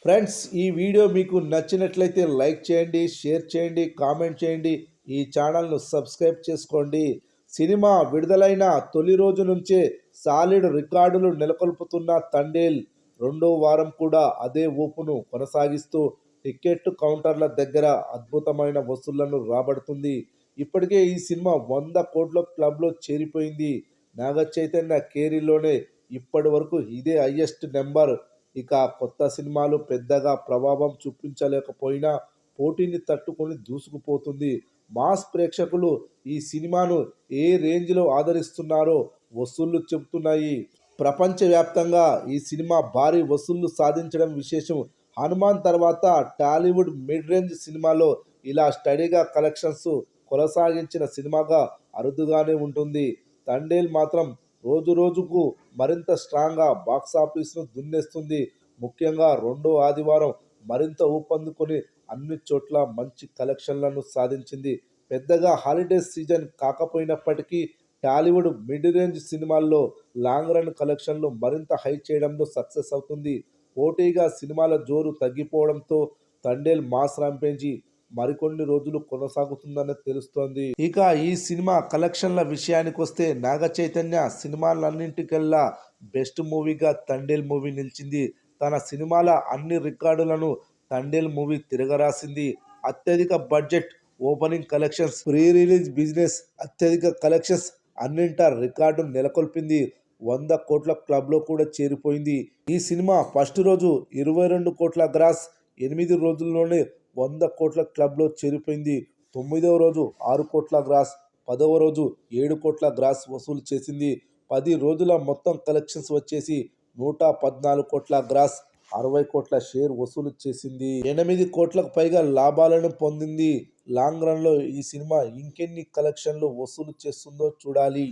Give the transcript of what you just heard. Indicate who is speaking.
Speaker 1: Friends, ఈ video మీకు నచ్చినట్లయితే లైక్ చేయండి, షేర్ చేయండి, కామెంట్ చేయండి. ఈ ఛానల్ను సబ్స్క్రైబ్ చేసుకోండి. సినిమా విడుదలైన తొలి రోజు నుంచే సాలిడ్ రికార్డులు నెలకొల్పుతున్న తండేల్ రెండో వారం కూడా అదే ఊపును కొనసాగిస్తూ టికెట్ కౌంటర్ల దగ్గర అద్భుతమైన వసూళ్లను రాబడుతుంది. ఇప్పటికే ఈ సినిమా 100 కోట్ల క్లబ్లో చేరిపోయింది. నాగ చైతన్య కెరీర్‌లోనే ఇప్పటి వరకు ఇదే హైయెస్ట్ నెంబర్. ఇక కొత్త సినిమాలు పెద్దగా ప్రభావం చూపించలేకపోయినా పోటీని తట్టుకొని దూసుకుపోతుంది. మాస్ ప్రేక్షకులు ఈ సినిమాను ఏ రేంజ్లో ఆదరిస్తున్నారో వసూళ్లు చెబుతున్నాయి. ప్రపంచవ్యాప్తంగా ఈ సినిమా భారీ వసూళ్లు సాధించడం విశేషం. హనుమాన్ తర్వాత టాలీవుడ్ మిడ్ రేంజ్ సినిమాలో ఇలా స్టడీగా కలెక్షన్స్ కొనసాగించిన సినిమాగా అరుదుగానే ఉంటుంది. తండేల్ మాత్రం రోజు రోజుకు మరింత స్ట్రాంగ్గా బాక్సాఫీస్ను దున్నేస్తుంది. ముఖ్యంగా రెండో ఆదివారం మరింత ఊపందుకొని అన్ని చోట్ల మంచి కలెక్షన్లను సాధించింది. పెద్దగా హాలిడే సీజన్ కాకపోయినప్పటికీ టాలీవుడ్ మిడ్ రేంజ్ సినిమాల్లో లాంగ్ రన్ కలెక్షన్లు మరింత హై చేయడంలో సక్సెస్ అవుతుంది. పోటీగా సినిమాల జోరు తగ్గిపోవడంతో తండేల్ మాస్ ర్యాంపేజీ మరికొన్ని రోజులు కొనసాగుతుందని తెలుస్తోంది. ఇక ఈ సినిమా కలెక్షన్ల విషయానికొస్తే నాగ చైతన్య సినిమాలన్నింటికల్లా బెస్ట్ మూవీగా తండేల్ మూవీ నిలిచింది. తన సినిమాల అన్ని రికార్డులను తండేల్ మూవీ తిరగరాసింది. అత్యధిక budget, opening collections, pre release business, అత్యధిక కలెక్షన్స్ అన్నింటా రికార్డు నెలకొల్పింది. 100 కోట్ల క్లబ్లో కూడా చేరిపోయింది. ఈ సినిమా ఫస్ట్ రోజు 22 కోట్ల గ్రాస్, 8 రోజుల్లోనే 100 కోట్ల క్లబ్లో చేరిపోయింది. 9వ రోజు 6 కోట్ల గ్రాస్, 10వ రోజు 7 కోట్ల గ్రాస్ వసూలు చేసింది. 10 రోజుల మొత్తం కలెక్షన్స్ వచ్చేసి 114 కోట్ల గ్రాస్, 60 కోట్ల షేర్ వసూలు చేసింది. 8 కోట్లకు పైగా లాభాలను పొందింది. లాంగ్ రన్లో ఈ సినిమా ఇంకెన్ని కలెక్షన్లు వసూలు చేస్తుందో చూడాలి.